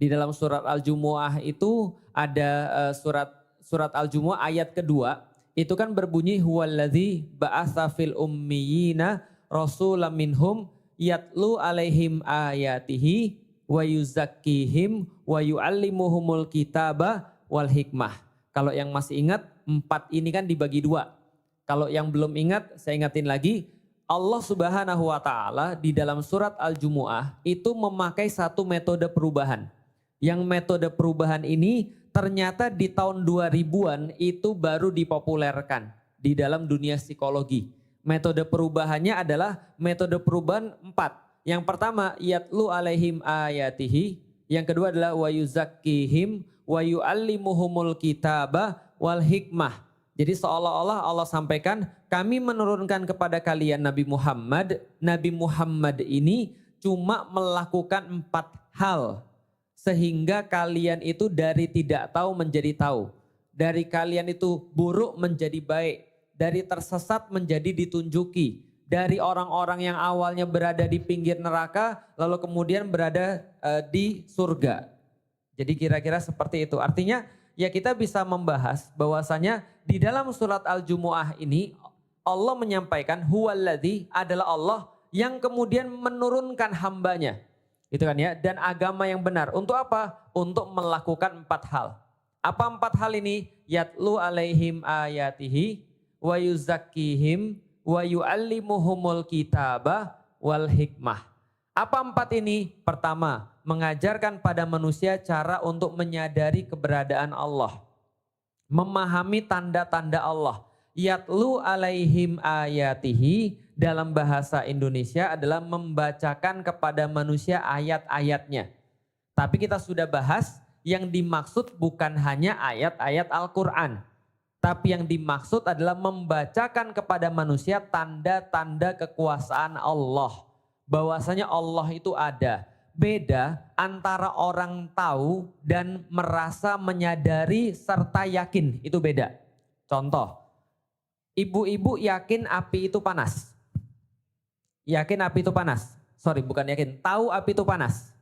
Di dalam surat Al-Jumu'ah itu ada surat Al-Jumu'ah ayat kedua. Itu kan berbunyi huwallazi ba'atsa fil ummiyina rasulam minhum yatlu alaihim ayatihi wa yuzakkihim wa yu'allimuhumul kitaba wal hikmah. Kalau yang masih ingat, 4 ini kan dibagi 2. Kalau yang belum ingat, saya ingatin lagi. Allah Subhanahu wa taala di dalam surat Al-Jumu'ah itu memakai satu metode perubahan. Yang metode perubahan ini ternyata di tahun 2000-an itu baru dipopulerkan di dalam dunia psikologi. Metode perubahannya adalah metode perubahan 4. Yang pertama, yatlu alaihim ayatihi. Yang kedua adalah wa yuzakkihim wa yu'allimuhumul kitaba wal hikmah. Jadi seolah-olah Allah sampaikan, kami menurunkan kepada kalian Nabi Muhammad. Nabi Muhammad ini cuma melakukan 4 hal. Sehingga kalian itu dari tidak tahu menjadi tahu. Dari kalian itu buruk menjadi baik. Dari tersesat menjadi ditunjuki. Dari orang-orang yang awalnya berada di pinggir neraka, lalu kemudian berada di surga. Jadi kira-kira seperti itu. Artinya ya kita bisa membahas bahwasanya di dalam surat Al-Jumu'ah ini Allah menyampaikan huwallazi adalah Allah yang kemudian menurunkan hambanya. Gitu kan ya, dan agama yang benar. Untuk apa? Untuk melakukan 4 hal. Apa 4 hal ini? Yatlu alaihim ayatihi wa yuzakkihim wa yu'allimuhumul kitaba wal hikmah. Apa 4 ini? Pertama, mengajarkan pada manusia cara untuk menyadari keberadaan Allah. Memahami tanda-tanda Allah. Yatlu alaihim ayatihi dalam bahasa Indonesia adalah membacakan kepada manusia ayat-ayatnya. Tapi kita sudah bahas yang dimaksud bukan hanya ayat-ayat Al-Quran. Tapi yang dimaksud adalah membacakan kepada manusia tanda-tanda kekuasaan Allah. Bahwasanya Allah itu ada. Beda antara orang tahu dan merasa menyadari serta yakin. Itu beda. Contoh, ibu-ibu yakin api itu panas. Yakin api itu panas. Sorry, bukan yakin. Tahu api itu panas.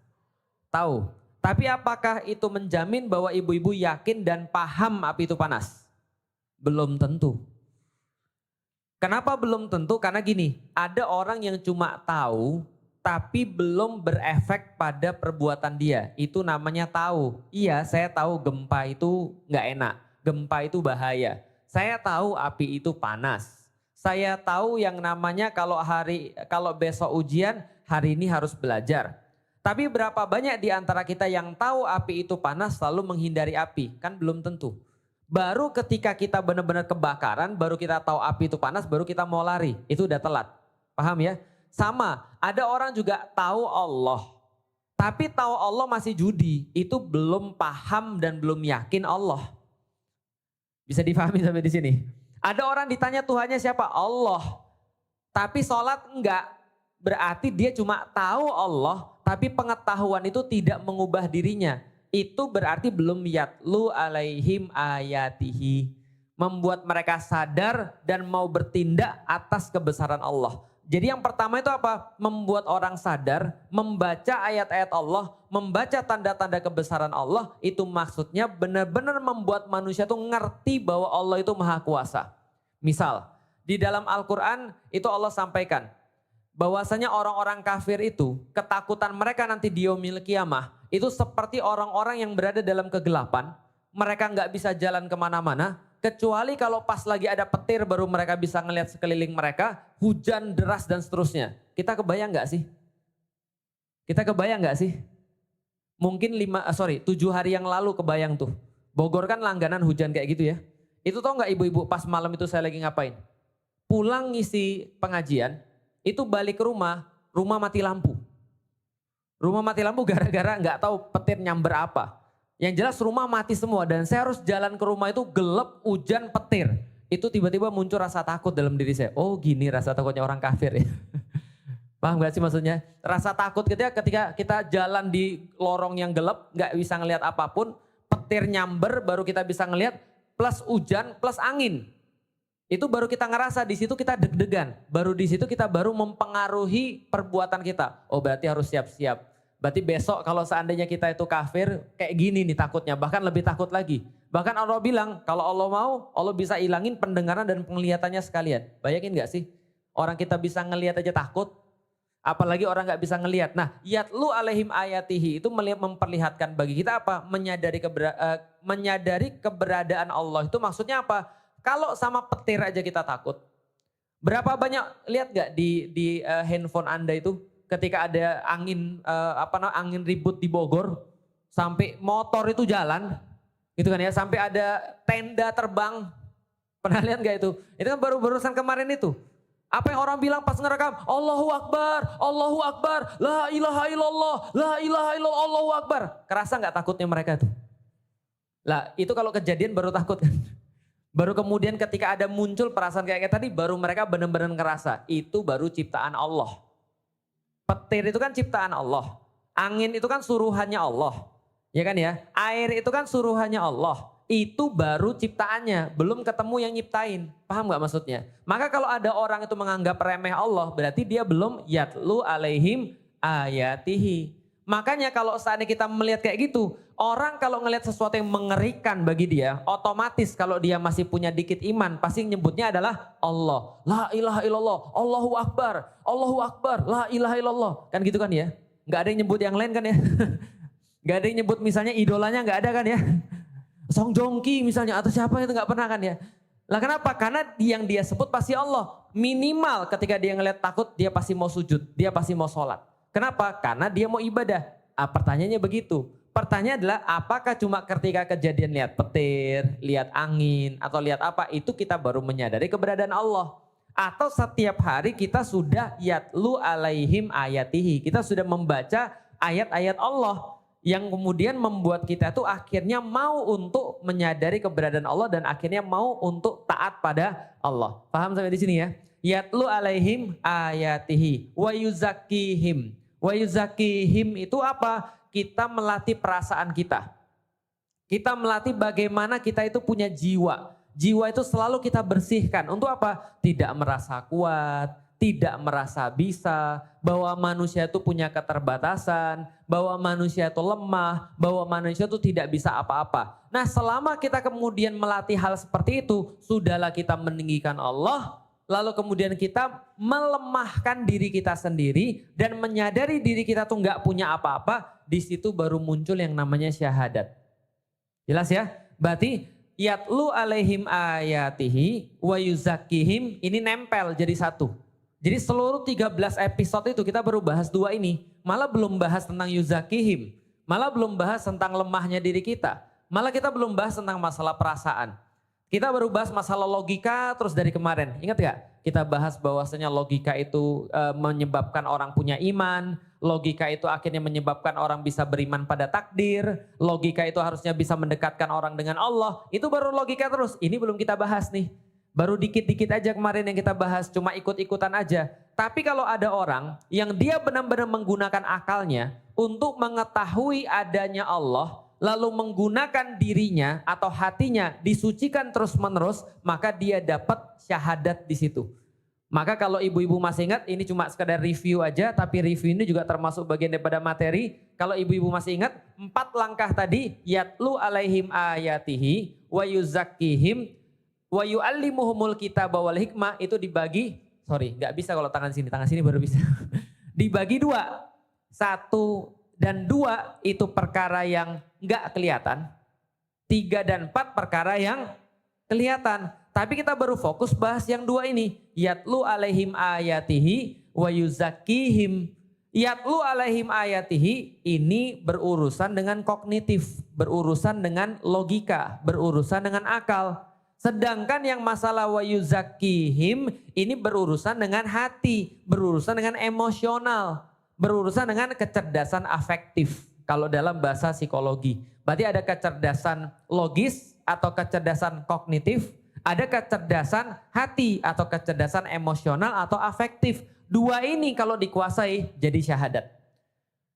Tahu. Tapi apakah itu menjamin bahwa ibu-ibu yakin dan paham api itu panas? Belum tentu. Kenapa belum tentu? Karena gini, ada orang yang cuma tahu tapi belum berefek pada perbuatan dia. Itu namanya tahu. Iya, saya tahu gempa itu nggak enak. Gempa itu bahaya. Saya tahu api itu panas. Saya tahu yang namanya kalau besok ujian, hari ini harus belajar. Tapi berapa banyak di antara kita yang tahu api itu panas lalu menghindari api? Kan belum tentu. Baru ketika kita benar-benar kebakaran, baru kita tahu api itu panas, baru kita mau lari. Itu udah telat. Paham ya? Sama, ada orang juga tahu Allah. Tapi tahu Allah masih judi. Itu belum paham dan belum yakin Allah. Bisa difahami sampai di sini? Ada orang ditanya Tuhannya siapa? Allah. Tapi sholat enggak. Berarti dia cuma tahu Allah, tapi pengetahuan itu tidak mengubah dirinya. Itu berarti belum yatlu alaihim ayatihi. Membuat mereka sadar dan mau bertindak atas kebesaran Allah. Jadi yang pertama itu apa? Membuat orang sadar, membaca ayat-ayat Allah, membaca tanda-tanda kebesaran Allah. Itu maksudnya benar-benar membuat manusia itu ngerti bahwa Allah itu maha kuasa. Misal, di dalam Al-Quran itu Allah sampaikan bahwasanya orang-orang kafir itu ketakutan mereka nanti di yaumil qiyamah itu seperti orang-orang yang berada dalam kegelapan. Mereka nggak bisa jalan kemana-mana. Kecuali kalau pas lagi ada petir baru mereka bisa ngelihat sekeliling mereka, hujan deras dan seterusnya. Kita kebayang nggak sih? Kita kebayang nggak sih? Mungkin 7 hari yang lalu kebayang tuh. Bogor kan langganan hujan kayak gitu ya. Itu tau nggak ibu-ibu pas malam itu saya lagi ngapain? Pulang ngisi pengajian, itu balik ke rumah mati lampu. Rumah mati lampu gara-gara nggak tahu petir nyamber apa. Yang jelas rumah mati semua dan saya harus jalan ke rumah itu gelap, hujan, petir. Itu tiba-tiba muncul rasa takut dalam diri saya. Oh gini rasa takutnya orang kafir ya. Paham gak sih maksudnya? Rasa takut ketika kita jalan di lorong yang gelap, gak bisa ngelihat apapun. Petir nyamber baru kita bisa ngelihat, plus hujan, plus angin. Itu baru kita ngerasa, di situ kita deg-degan. Baru di situ kita baru mempengaruhi perbuatan kita. Oh berarti harus siap-siap. Berarti besok kalau seandainya kita itu kafir, kayak gini nih takutnya, bahkan lebih takut lagi. Bahkan Allah bilang, kalau Allah mau, Allah bisa hilangin pendengaran dan penglihatannya sekalian. Bayangin gak sih? Orang kita bisa ngelihat aja takut, apalagi orang gak bisa ngelihat. Nah, yatlu alaihim ayatihi itu memperlihatkan bagi kita apa? Menyadari keberadaan Allah itu maksudnya apa? Kalau sama petir aja kita takut. Berapa banyak, lihat gak di handphone Anda itu? Ketika ada angin ribut di Bogor, sampai motor itu jalan, gitu kan ya, sampai ada tenda terbang. Pernah lihat gak itu? Itu kan baru-barusan kemarin itu. Apa yang orang bilang pas ngerekam? Allahu Akbar, Allahu Akbar, la ilaha illallah, la ilaha illallah, Allahu Akbar. Kerasa gak takutnya mereka itu? Lah itu kalau kejadian baru takut kan. Baru kemudian ketika ada muncul perasaan kayak tadi, baru mereka benar-benar ngerasa. Itu baru ciptaan Allah. Petir itu kan ciptaan Allah. Angin itu kan suruhannya Allah. Ya kan ya? Air itu kan suruhannya Allah. Itu baru ciptaannya. Belum ketemu yang nyiptain. Paham gak maksudnya? Maka kalau ada orang itu menganggap remeh Allah, berarti dia belum yatlu alaihim ayatihi. Makanya kalau saatnya kita melihat kayak gitu, orang kalau ngelihat sesuatu yang mengerikan bagi dia, otomatis kalau dia masih punya dikit iman, pasti nyebutnya adalah Allah. La ilaha illallah, Allahu Akbar, la ilaha illallah. Kan gitu kan ya? Gak ada yang nyebut yang lain kan ya? Gak ada yang nyebut misalnya idolanya gak ada kan ya? Song Joong Ki misalnya atau siapa itu gak pernah kan ya? Lah kenapa? Karena yang dia sebut pasti Allah. Minimal ketika dia ngelihat takut, dia pasti mau sujud, dia pasti mau sholat. Kenapa? Karena dia mau ibadah. Pertanyaannya begitu. Pertanyaan adalah apakah cuma ketika kejadian lihat petir, lihat angin, atau lihat apa, itu kita baru menyadari keberadaan Allah. Atau setiap hari kita sudah yatlu alaihim ayatihi. Kita sudah membaca ayat-ayat Allah. Yang kemudian membuat kita tuh akhirnya mau untuk menyadari keberadaan Allah dan akhirnya mau untuk taat pada Allah. Paham sampai di sini ya? Yatlu alaihim ayatihi wa yuzakkihim. Wa yuzakkihim itu apa? Kita melatih perasaan kita. Kita melatih bagaimana kita itu punya jiwa. Jiwa itu selalu kita bersihkan. Untuk apa? Tidak merasa kuat, tidak merasa bisa, bahwa manusia itu punya keterbatasan, bahwa manusia itu lemah, bahwa manusia itu tidak bisa apa-apa. Nah, selama kita kemudian melatih hal seperti itu, sudahlah kita meninggikan Allah, lalu kemudian kita melemahkan diri kita sendiri dan menyadari diri kita tuh nggak punya apa-apa, di situ baru muncul yang namanya syahadat. Jelas ya? Berarti yatlu alaihim ayatihi wa yuzakkihim ini nempel jadi satu. Jadi seluruh 13 episode itu kita baru bahas dua ini. Malah belum bahas tentang yuzakkihim. Malah belum bahas tentang lemahnya diri kita. Malah kita belum bahas tentang masalah perasaan. Kita baru bahas masalah logika terus dari kemarin. Ingat gak? Kita bahas bahwasanya logika itu menyebabkan orang punya iman. Logika itu akhirnya menyebabkan orang bisa beriman pada takdir. Logika itu harusnya bisa mendekatkan orang dengan Allah. Itu baru logika terus. Ini belum kita bahas nih. Baru dikit-dikit aja kemarin yang kita bahas, cuma ikut-ikutan aja. Tapi kalau ada orang yang dia benar-benar menggunakan akalnya untuk mengetahui adanya Allah, lalu menggunakan dirinya atau hatinya disucikan terus-menerus, maka dia dapat syahadat di situ. Maka kalau ibu-ibu masih ingat, ini cuma sekedar review aja, tapi review ini juga termasuk bagian daripada materi. Kalau ibu-ibu masih ingat, 4 langkah tadi, yatlu alaihim ayatihi wa yuzakkihim wa yu'allimuhumul kitaba wal hikmah, itu dibagi, nggak bisa kalau tangan sini baru bisa. Dibagi 2. 1 dan 2 itu perkara yang nggak kelihatan. 3 dan 4 perkara yang kelihatan. Tapi kita baru fokus bahas yang 2 ini. Yatlu alaihim ayatihi wa yuzakkihim. Yatlu alaihim ayatihi ini berurusan dengan kognitif, berurusan dengan logika, berurusan dengan akal. Sedangkan yang masalah wa yuzakkihim ini berurusan dengan hati, berurusan dengan emosional, berurusan dengan kecerdasan afektif. Kalau dalam bahasa psikologi, berarti ada kecerdasan logis atau kecerdasan kognitif, ada kecerdasan hati atau kecerdasan emosional atau afektif. 2 ini kalau dikuasai jadi syahadat.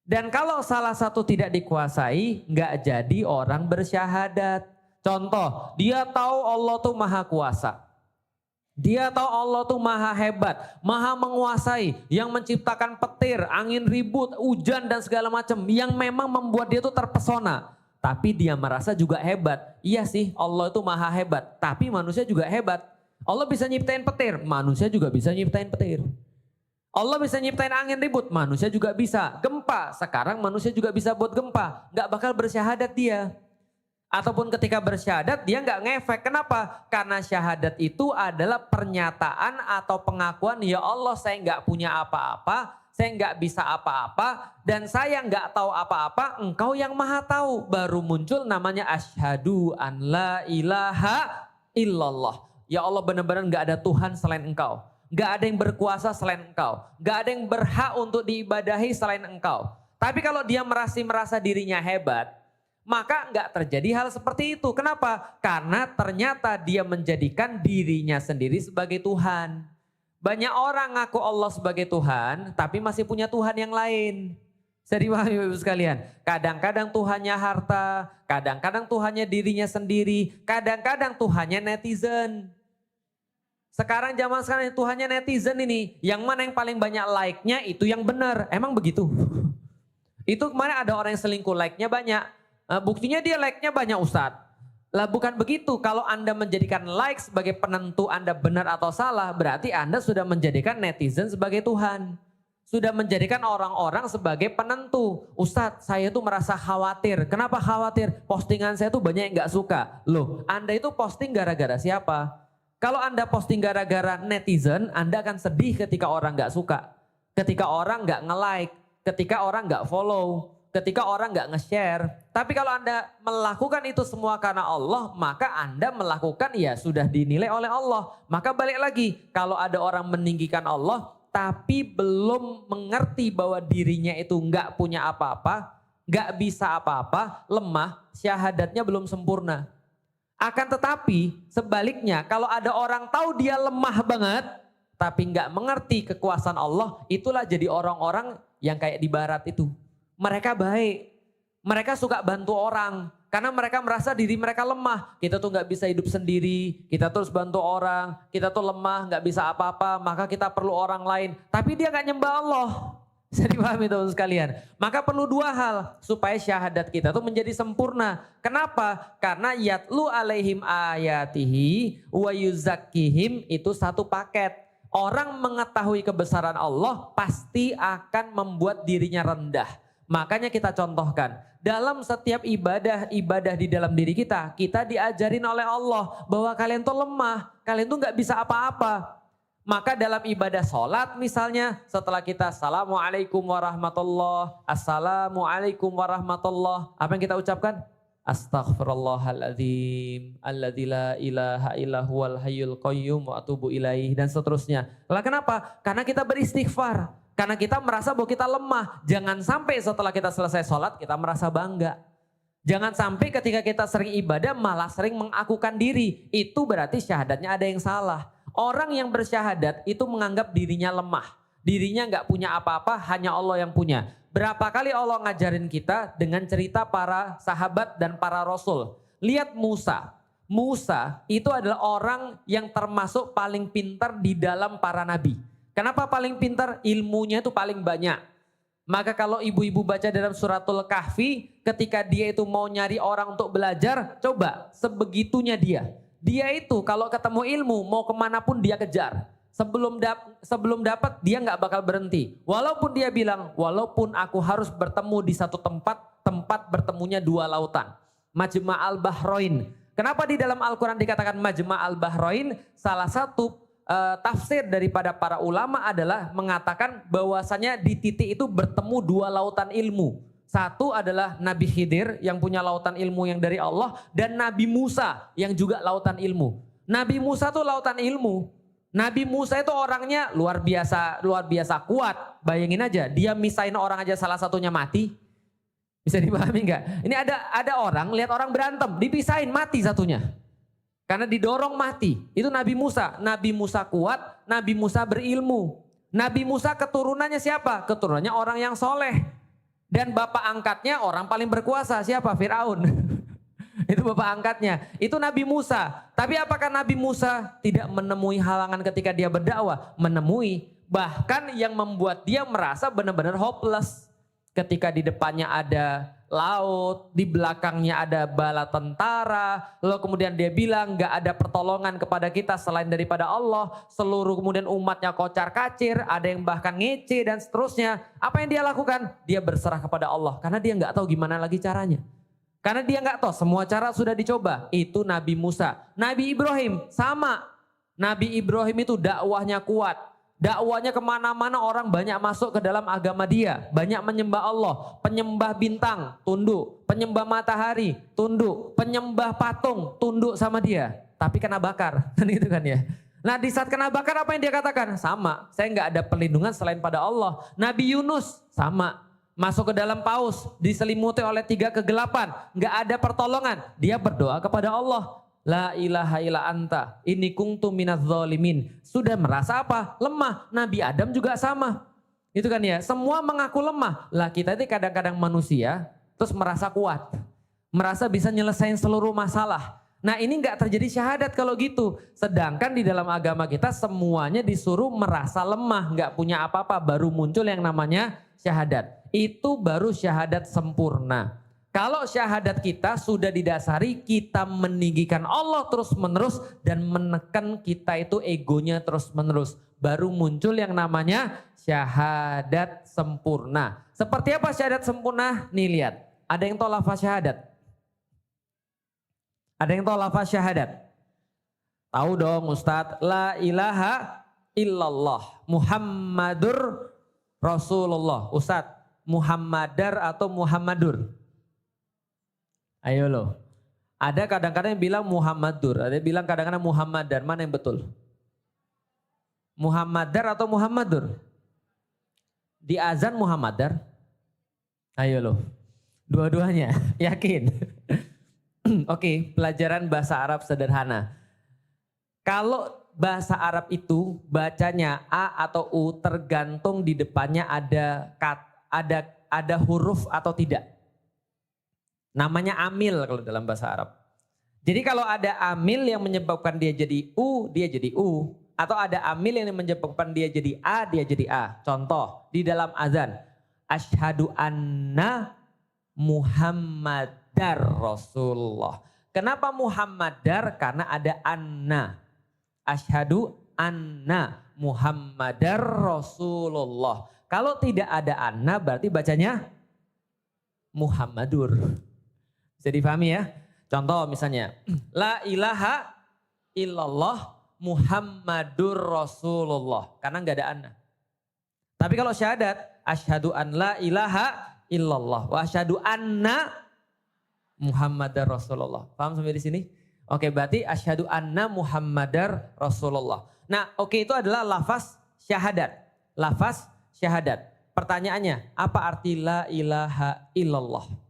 Dan kalau salah satu tidak dikuasai, nggak jadi orang bersyahadat. Contoh, dia tahu Allah tuh maha kuasa. Dia tahu Allah tuh maha hebat, maha menguasai, yang menciptakan petir, angin ribut, hujan dan segala macam, yang memang membuat dia tuh terpesona. Tapi dia merasa juga hebat. Iya sih, Allah itu maha hebat, tapi manusia juga hebat. Allah bisa nyiptain petir, manusia juga bisa nyiptain petir. Allah bisa nyiptain angin ribut, manusia juga bisa. Gempa, sekarang manusia juga bisa buat gempa. Gak bakal bersyahadat dia. Ataupun ketika bersyahadat dia nggak ngefek. Kenapa? Karena syahadat itu adalah pernyataan atau pengakuan, ya Allah saya nggak punya apa-apa, saya nggak bisa apa-apa, dan saya nggak tahu apa-apa, engkau yang maha tahu. Baru muncul namanya asyhadu an la ilaha illallah. Ya Allah benar-benar nggak ada Tuhan selain engkau. Nggak ada yang berkuasa selain engkau. Nggak ada yang berhak untuk diibadahi selain engkau. Tapi kalau dia merasa dirinya hebat, maka nggak terjadi hal seperti itu. Kenapa? Karena ternyata dia menjadikan dirinya sendiri sebagai Tuhan. Banyak orang ngaku Allah sebagai Tuhan, tapi masih punya Tuhan yang lain. Saya dipahami Ibu sekalian. Kadang-kadang Tuhannya harta, kadang-kadang Tuhannya dirinya sendiri, kadang-kadang Tuhannya netizen. Sekarang zaman sekarang Tuhannya netizen ini, yang mana yang paling banyak like-nya itu yang benar. Emang begitu? Itu kemarin ada orang yang selingkuh, like-nya banyak. Buktinya dia like-nya banyak Ustadz. Lah bukan begitu, kalau Anda menjadikan like sebagai penentu Anda benar atau salah, berarti Anda sudah menjadikan netizen sebagai Tuhan. Sudah menjadikan orang-orang sebagai penentu. Ustadz saya tuh merasa khawatir. Kenapa khawatir? Postingan saya tuh banyak yang gak suka. Loh Anda itu posting gara-gara siapa? Kalau Anda posting gara-gara netizen, Anda akan sedih ketika orang gak suka. Ketika orang gak nge-like, ketika orang gak follow, ketika orang gak nge-share. Tapi kalau Anda melakukan itu semua karena Allah, maka Anda melakukan ya sudah dinilai oleh Allah. Maka balik lagi, kalau ada orang meninggikan Allah, tapi belum mengerti bahwa dirinya itu gak punya apa-apa, gak bisa apa-apa, lemah, syahadatnya belum sempurna. Akan tetapi sebaliknya, kalau ada orang tahu dia lemah banget, tapi gak mengerti kekuasaan Allah, itulah jadi orang-orang yang kayak di barat itu. Mereka baik, mereka suka bantu orang karena mereka merasa diri mereka lemah. Kita tuh nggak bisa hidup sendiri, kita terus bantu orang, kita tuh lemah, nggak bisa apa-apa, maka kita perlu orang lain. Tapi dia nggak nyembah Allah. Bisa dipahami teman sekalian. Maka perlu dua hal supaya syahadat kita tuh menjadi sempurna. Kenapa? Karena yatlu alaihim ayatihi wa yuzakkihim itu satu paket. Orang mengetahui kebesaran Allah pasti akan membuat dirinya rendah. Makanya kita contohkan, dalam setiap ibadah di dalam diri kita diajarin oleh Allah bahwa kalian tuh lemah, kalian tuh gak bisa apa-apa. Maka dalam ibadah sholat misalnya, setelah kita assalamualaikum warahmatullah, assalamualaikum warahmatullah, apa yang kita ucapkan? Astaghfirullahaladzim, alladzi la ilaha illa huwal hayyul qayyum wa atubu ilaih, dan seterusnya. Lah kenapa? Karena kita beristighfar. Karena kita merasa bahwa kita lemah. Jangan sampai setelah kita selesai sholat kita merasa bangga. Jangan sampai ketika kita sering ibadah malah sering mengakukan diri. Itu berarti syahadatnya ada yang salah. Orang yang bersyahadat itu menganggap dirinya lemah. Dirinya gak punya apa-apa, hanya Allah yang punya. Berapa kali Allah ngajarin kita dengan cerita para sahabat dan para rasul. Lihat Musa. Musa itu adalah orang yang termasuk paling pintar di dalam para nabi. Kenapa paling pintar? Ilmunya itu paling banyak. Maka kalau ibu-ibu baca dalam suratul Kahfi, ketika dia itu mau nyari orang untuk belajar, coba sebegitunya dia. Dia itu kalau ketemu ilmu mau kemanapun dia kejar. Sebelum dapat dia nggak bakal berhenti. Walaupun dia bilang, walaupun aku harus bertemu di satu tempat bertemunya dua lautan. Majma' al-Bahrain. Kenapa di dalam Al-Quran dikatakan Majma' al-Bahrain? Salah satu tafsir daripada para ulama adalah mengatakan bahwasanya di titik itu bertemu dua lautan ilmu. Satu adalah Nabi Khidir yang punya lautan ilmu yang dari Allah, dan Nabi Musa yang juga lautan ilmu. Nabi Musa tuh lautan ilmu. Nabi Musa itu orangnya luar biasa kuat. Bayangin aja, dia misain orang aja salah satunya mati. Bisa dipahami nggak? Ini ada orang lihat orang berantem, dipisahin mati satunya. Karena didorong mati. Itu Nabi Musa. Nabi Musa kuat, Nabi Musa berilmu. Nabi Musa keturunannya siapa? Keturunannya orang yang soleh. Dan bapak angkatnya orang paling berkuasa. Siapa? Fir'aun. Itu bapak angkatnya. Itu Nabi Musa. Tapi apakah Nabi Musa tidak menemui halangan ketika dia berdakwah? Menemui. Bahkan yang membuat dia merasa benar-benar hopeless. Ketika di depannya ada laut, di belakangnya ada bala tentara, lalu kemudian dia bilang gak ada pertolongan kepada kita selain daripada Allah, seluruh kemudian umatnya kocar kacir, ada yang bahkan ngece dan seterusnya. Apa yang dia lakukan? Dia berserah kepada Allah karena dia gak tahu gimana lagi caranya. Karena dia gak tahu, semua cara sudah dicoba. Itu Nabi Musa. Nabi Ibrahim sama. Nabi Ibrahim itu dakwahnya kuat. Dakwanya kemana-mana orang banyak masuk ke dalam agama dia. Banyak menyembah Allah. Penyembah bintang, tunduk. Penyembah matahari, tunduk. Penyembah patung, tunduk sama dia. Tapi kena bakar, kan gitu kan ya. Nah di saat kena bakar apa yang dia katakan? Sama, saya nggak ada perlindungan selain pada Allah. Nabi Yunus, sama. Masuk ke dalam paus, diselimuti oleh 3 kegelapan. Nggak ada pertolongan, dia berdoa kepada Allah. La ilaha illa anta, inni kuntu minadz zalimin. Sudah merasa apa? Lemah. Nabi Adam juga sama. Itu kan ya, semua mengaku lemah. Lah kita ini kadang-kadang manusia terus merasa kuat. Merasa bisa nyelesain seluruh masalah. Nah ini enggak terjadi syahadat kalau gitu. Sedangkan di dalam agama kita semuanya disuruh merasa lemah. Enggak punya apa-apa, baru muncul yang namanya syahadat. Itu baru syahadat sempurna. Kalau syahadat kita sudah didasari kita meninggikan Allah terus menerus dan menekan kita itu egonya terus menerus. Baru muncul yang namanya syahadat sempurna. Seperti apa syahadat sempurna? Nih lihat, ada yang tahu lafaz syahadat? Ada yang tahu lafaz syahadat? Tahu dong Ustadz, la ilaha illallah Muhammadur Rasulullah. Ustadz, Muhammadar atau Muhammadur? Ayo loh. Ada kadang-kadang yang bilang Muhammadur, ada yang bilang kadang-kadang Muhammadar. Mana yang betul? Muhammadar atau Muhammadur? Di azan Muhammadar. Ayo loh. Dua-duanya, yakin? Oke, pelajaran bahasa Arab sederhana. Kalau bahasa Arab itu bacanya A atau U tergantung di depannya ada huruf atau tidak. Namanya amil kalau dalam bahasa Arab. Jadi kalau ada amil yang menyebabkan dia jadi U, dia jadi U. Atau ada amil yang menyebabkan dia jadi A, dia jadi A. Contoh, di dalam azan. Asyhadu anna Muhammadar Rasulullah. Kenapa Muhammadar? Karena ada anna. Asyhadu anna Muhammadar Rasulullah. Kalau tidak ada anna berarti bacanya Muhammadur. Bisa dipahami ya? Contoh misalnya, la ilaha illallah Muhammadur Rasulullah. Karena nggak ada anna. Tapi kalau syahadat, asyhadu an la ilaha illallah wa asyhadu anna Muhammadar Rasulullah. Paham sampai di sini? Oke, berarti asyhadu anna Muhammadar Rasulullah. Nah, oke itu adalah lafaz syahadat. Lafaz syahadat. Pertanyaannya, apa arti la ilaha illallah?